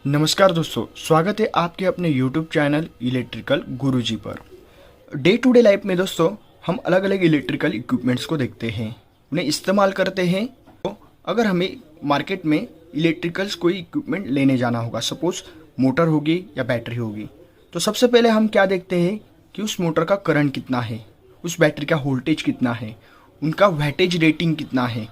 नमस्कार दोस्तों, स्वागत है आपके अपने YouTube चैनल इलेक्ट्रिकल गुरुजी पर। डे टू डे लाइफ में दोस्तों हम अलग अलग इलेक्ट्रिकल इक्विपमेंट्स को देखते हैं, उन्हें इस्तेमाल करते हैं। तो अगर हमें मार्केट में इलेक्ट्रिकल्स कोई इक्विपमेंट लेने जाना होगा, सपोज मोटर होगी या बैटरी होगी, तो सबसे पहले हम क्या देखते हैं कि उस मोटर का करंट कितना है, उस बैटरी का वोल्टेज कितना है, उनका वैटेज रेटिंग कितना है,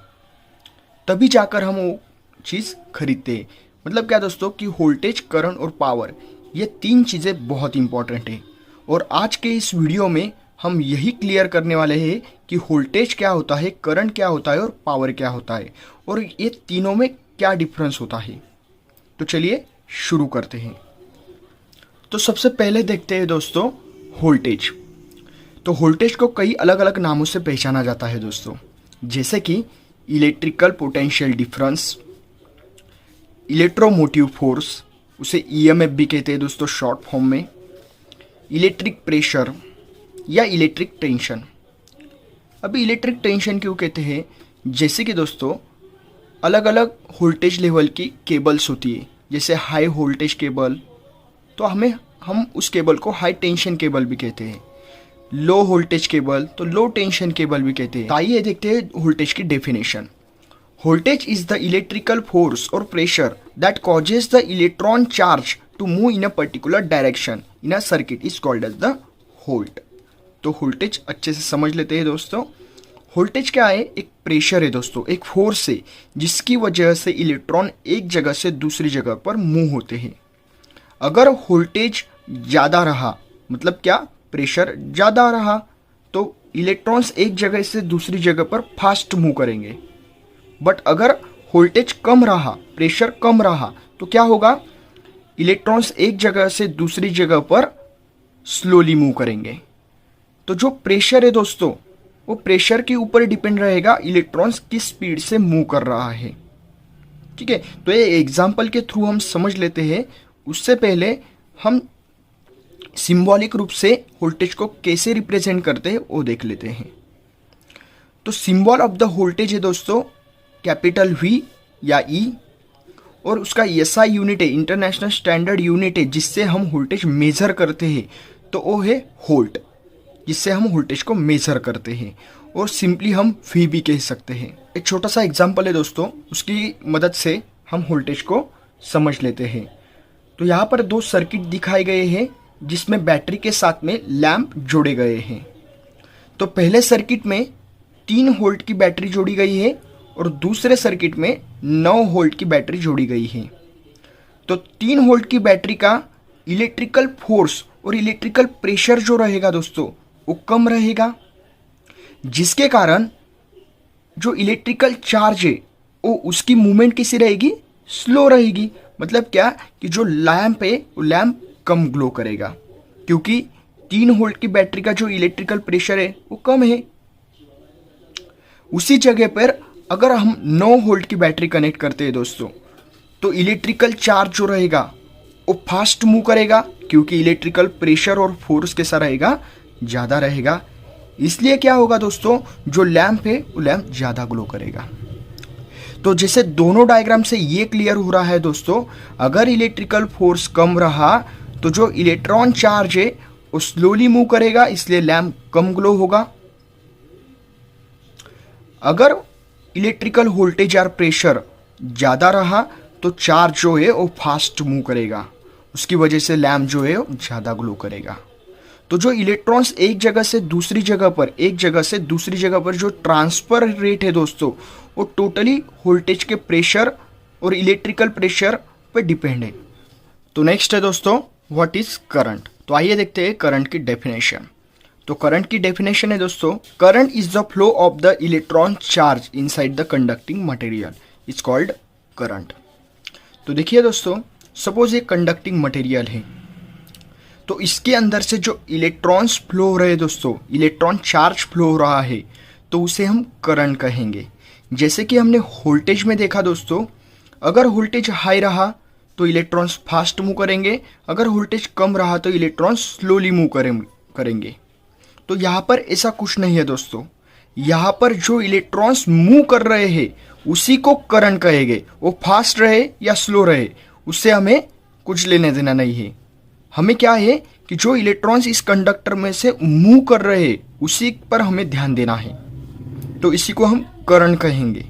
तभी जाकर हम वो चीज़ खरीदते हैं। मतलब क्या दोस्तों कि वोल्टेज, करंट और पावर, ये तीन चीज़ें बहुत इंपॉर्टेंट है। और आज के इस वीडियो में हम यही क्लियर करने वाले हैं कि वोल्टेज क्या होता है, करंट क्या होता है और पावर क्या होता है, और ये तीनों में क्या डिफरेंस होता है। तो चलिए शुरू करते हैं। तो सबसे पहले देखते हैं दोस्तों वोल्टेज। तो वोल्टेज को कई अलग अलग नामों से पहचाना जाता है दोस्तों, जैसे कि electrical potential difference, electromotive force, उसे ईएमएफ भी कहते हैं दोस्तों शॉर्ट फॉर्म में, इलेक्ट्रिक प्रेशर या इलेक्ट्रिक टेंशन। अभी इलेक्ट्रिक टेंशन क्यों कहते हैं, जैसे कि दोस्तों अलग अलग वोल्टेज लेवल की केबल्स होती है, जैसे हाई वोल्टेज केबल, तो हम उस केबल को हाई टेंशन केबल भी कहते हैं। लो वोल्टेज केबल तो लो टेंशन केबल भी कहते हैं। आइए देखते हैं वोल्टेज की definition. Voltage is the electrical force or pressure that causes the electron charge to move in a particular direction in a circuit is called as the volt। तो voltage अच्छे से समझ लेते हैं दोस्तों। वोल्टेज क्या है? एक प्रेशर है दोस्तों, एक फोर्स है जिसकी वजह से इलेक्ट्रॉन एक जगह से दूसरी जगह पर मूव होते हैं। अगर वोल्टेज ज़्यादा रहा, मतलब क्या, प्रेशर ज़्यादा रहा, तो इलेक्ट्रॉन्स एक जगह से दूसरी जगह पर फास्ट मूव करेंगे। बट अगर वोल्टेज कम रहा, प्रेशर कम रहा, तो क्या होगा, इलेक्ट्रॉन्स एक जगह से दूसरी जगह पर स्लोली मूव करेंगे। तो जो प्रेशर है दोस्तों, वो प्रेशर के ऊपर डिपेंड रहेगा इलेक्ट्रॉन्स किस स्पीड से मूव कर रहा है। ठीक है, तो ये एग्जांपल के थ्रू हम समझ लेते हैं। उससे पहले हम सिंबॉलिक रूप से वोल्टेज को कैसे रिप्रेजेंट करते हैं वो देख लेते हैं। तो सिंबल ऑफ द वोल्टेज है दोस्तों कैपिटल वी या ई, और उसका एसआई यूनिट है, इंटरनेशनल स्टैंडर्ड यूनिट है, जिससे हम वोल्टेज मेजर करते हैं, तो वो है वोल्ट, जिससे हम वोल्टेज को मेजर करते हैं, और सिंपली हम वी भी कह सकते हैं। एक छोटा सा एग्जांपल है दोस्तों, उसकी मदद से हम वोल्टेज को समझ लेते हैं। तो यहाँ पर दो सर्किट दिखाए गए हैं जिसमें बैटरी के साथ में लैंप जोड़े गए हैं। तो पहले सर्किट में 3 वोल्ट की बैटरी जोड़ी गई है और दूसरे सर्किट में 9 वोल्ट की बैटरी जोड़ी गई है। तो 3 वोल्ट की बैटरी का इलेक्ट्रिकल फोर्स और इलेक्ट्रिकल प्रेशर जो रहेगा दोस्तों, वो कम रहेगा, जिसके कारण जो इलेक्ट्रिकल चार्ज है वो उसकी मूवमेंट कैसी रहेगी, स्लो रहेगी। मतलब क्या कि जो लैंप है वो लैंप कम ग्लो करेगा, क्योंकि 3 वोल्ट की बैटरी का जो इलेक्ट्रिकल प्रेशर है वो कम है। उसी जगह पर अगर हम 9 वोल्ट की बैटरी कनेक्ट करते हैं दोस्तों, तो इलेक्ट्रिकल चार्ज जो रहेगा वो फास्ट मूव करेगा, क्योंकि इलेक्ट्रिकल प्रेशर और फोर्स कैसा रहेगा, ज़्यादा रहेगा। इसलिए क्या होगा दोस्तों, जो लैंप है वो लैंप ज़्यादा ग्लो करेगा। तो जैसे दोनों डायग्राम से ये क्लियर हो रहा है दोस्तों, अगर इलेक्ट्रिकल फोर्स कम रहा तो जो इलेक्ट्रॉन चार्ज है वो स्लोली मूव करेगा, इसलिए लैंप कम ग्लो होगा। अगर इलेक्ट्रिकल वोल्टेज और प्रेशर ज़्यादा रहा तो चार्ज जो है वो फास्ट मूव करेगा, उसकी वजह से लैंप जो है वो ज़्यादा ग्लो करेगा। तो जो इलेक्ट्रॉन्स एक जगह से दूसरी जगह पर जो ट्रांसफर रेट है दोस्तों, वो टोटली वोल्टेज के प्रेशर और इलेक्ट्रिकल प्रेशर पर डिपेंड है। तो नेक्स्ट है दोस्तों व्हाट इज करंट। तो आइए देखते हैं करंट की डेफिनेशन। तो करंट की डेफिनेशन है दोस्तों, current is the flow of the electron charge inside the conducting material is called current. तो देखिए दोस्तों, सपोज ये कंडक्टिंग मटेरियल है, तो इसके अंदर से जो इलेक्ट्रॉन्स फ्लो हो रहे हैं दोस्तों, इलेक्ट्रॉन चार्ज फ्लो हो रहा है, तो उसे हम करंट कहेंगे। जैसे कि हमने वोल्टेज में देखा दोस्तों, अगर वोल्टेज हाई रहा तो इलेक्ट्रॉन्स फास्ट मूव करेंगे, अगर वोल्टेज कम रहा तो इलेक्ट्रॉन्स स्लोली मूव करेंगे। तो यहाँ पर ऐसा कुछ नहीं है दोस्तों, यहाँ पर जो इलेक्ट्रॉन्स मूव कर रहे हैं उसी को करंट कहेंगे, वो फास्ट रहे या स्लो रहे, उससे हमें कुछ लेने देना नहीं है। हमें क्या है कि जो इलेक्ट्रॉन्स इस कंडक्टर में से मूव कर रहे हैं उसी पर हमें ध्यान देना है, तो इसी को हम करंट कहेंगे।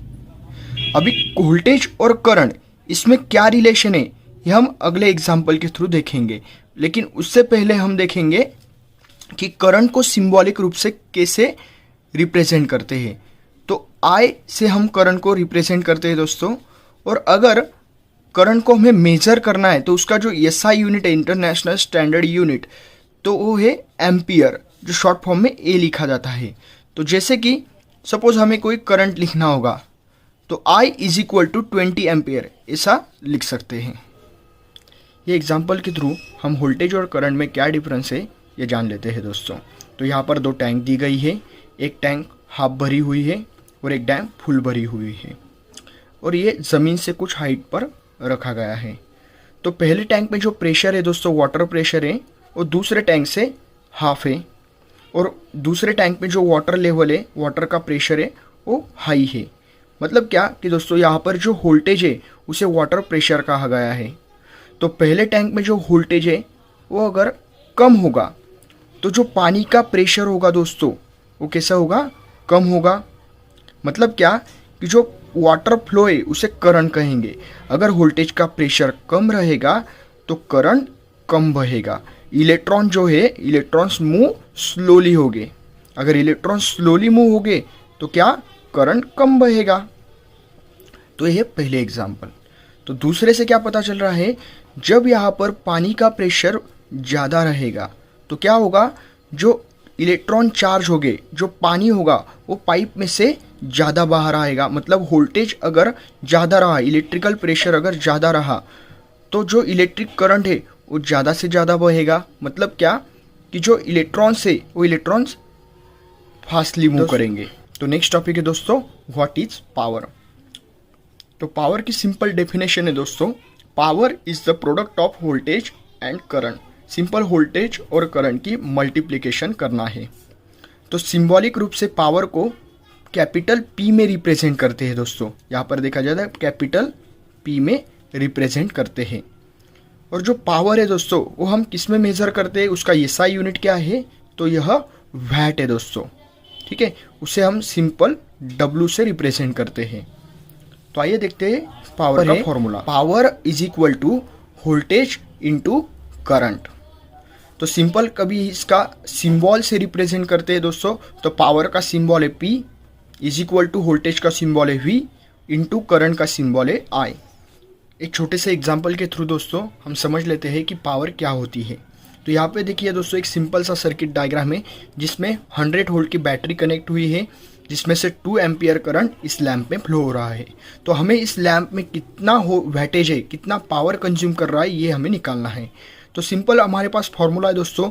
अभी वोल्टेज और करंट इसमें क्या रिलेशन है ये हम अगले एग्जाम्पल के थ्रू देखेंगे, लेकिन उससे पहले हम देखेंगे कि करंट को सिंबॉलिक रूप से कैसे रिप्रेजेंट करते हैं। तो I से हम करंट को रिप्रेजेंट करते हैं दोस्तों, और अगर करंट को हमें मेजर करना है तो उसका जो SI यूनिट है, इंटरनेशनल स्टैंडर्ड यूनिट, तो वो है एम्पियर, जो शॉर्ट फॉर्म में A लिखा जाता है। तो जैसे कि सपोज हमें कोई करंट लिखना होगा तो I is equal to 20 ampere ऐसा लिख सकते हैं। ये एग्जाम्पल के थ्रू हम वोल्टेज और करंट में क्या डिफरेंस है ये जान लेते हैं दोस्तों। तो यहाँ पर दो टैंक दी गई है, एक टैंक हाफ भरी हुई है और एक टैंक फुल भरी हुई है, और ये ज़मीन से कुछ हाइट पर रखा गया है। तो पहले टैंक में जो प्रेशर है दोस्तों, वाटर प्रेशर है, वो दूसरे टैंक से हाफ है, और दूसरे टैंक में जो वाटर लेवल है, वाटर का प्रेशर है, वो हाई है। मतलब क्या कि दोस्तों यहाँ पर जो वोल्टेज है उसे वाटर प्रेशर कहा गया है। तो पहले टैंक में जो वोल्टेज है वो अगर कम होगा तो जो पानी का प्रेशर होगा दोस्तों वो कैसा होगा, कम होगा। मतलब क्या कि जो वाटर फ्लो है उसे करंट कहेंगे। अगर वोल्टेज का प्रेशर कम रहेगा तो करंट कम बहेगा। इलेक्ट्रॉन जो है, इलेक्ट्रॉन्स मूव स्लोली होंगे। अगर इलेक्ट्रॉन स्लोली मूव होंगे तो क्या, करंट कम बहेगा। तो यह पहले एग्जाम्पल। तो दूसरे से क्या पता चल रहा है, जब यहाँ पर पानी का प्रेशर ज़्यादा रहेगा तो क्या होगा, जो इलेक्ट्रॉन चार्ज होंगे, जो पानी होगा वो पाइप में से ज़्यादा बाहर आएगा। मतलब वोल्टेज अगर ज़्यादा रहा, इलेक्ट्रिकल प्रेशर अगर ज़्यादा रहा तो जो इलेक्ट्रिक करंट है वो ज़्यादा से ज़्यादा बहेगा। मतलब क्या कि जो इलेक्ट्रॉन्स है वो इलेक्ट्रॉन्स फास्टली मूव करेंगे। तो नेक्स्ट टॉपिक है दोस्तों, व्हाट इज पावर। तो पावर की सिंपल डेफिनेशन है दोस्तों, power is the product of voltage and current. Simple voltage और करंट की मल्टीप्लिकेशन करना है। तो सिंबॉलिक रूप से पावर को कैपिटल P में रिप्रेजेंट करते हैं दोस्तों। यहाँ पर देखा जाता है कैपिटल P में रिप्रेजेंट करते हैं। और जो पावर है दोस्तों वो हम किस में मेजर करते हैं, उसका SI यूनिट क्या है, तो यह वैट है दोस्तों। ठीक है, उसे हम सिंपल W से रिप्रेजेंट करते हैं। तो आइए देखते हैं पावर का formula. Power is equal to voltage into current. तो सिंपल कभी इसका सिंबल से रिप्रेजेंट करते हैं दोस्तों। तो पावर का सिंबल है P is equal to voltage का सिंबल है V इंटू करंट का सिंबल है I। एक छोटे से एग्जाम्पल के थ्रू दोस्तों हम समझ लेते हैं कि पावर क्या होती है। तो यहाँ पे देखिए दोस्तों, एक सिंपल सा सर्किट डायग्राम है जिसमें 100 वोल्ट की बैटरी कनेक्ट हुई है, जिसमें से 2 एम्पियर करंट इस लैंप में फ्लो हो रहा है। तो हमें इस लैंप में कितना वोल्टेज है, कितना पावर कंज्यूम कर रहा है, ये हमें निकालना है। तो सिंपल हमारे पास फॉर्मूला है दोस्तों,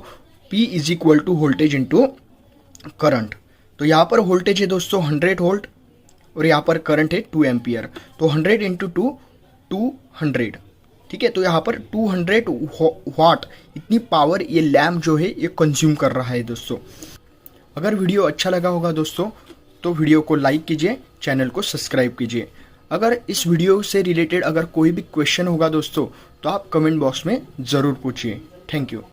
P is equal to voltage into current. तो यहाँ पर वोल्टेज है दोस्तों 100 वोल्ट और यहाँ पर करंट है 2 एम्पियर। तो 100 इंटू 200। ठीक है, तो यहाँ पर 200 वाट इतनी पावर ये लैम्प जो है ये कंज्यूम कर रहा है दोस्तों। अगर वीडियो अच्छा लगा होगा दोस्तों तो वीडियो को लाइक कीजिए, चैनल को सब्सक्राइब कीजिए। अगर इस वीडियो से रिलेटेड अगर कोई भी क्वेश्चन होगा दोस्तों तो आप कमेंट बॉक्स में ज़रूर पूछिए। Thank you.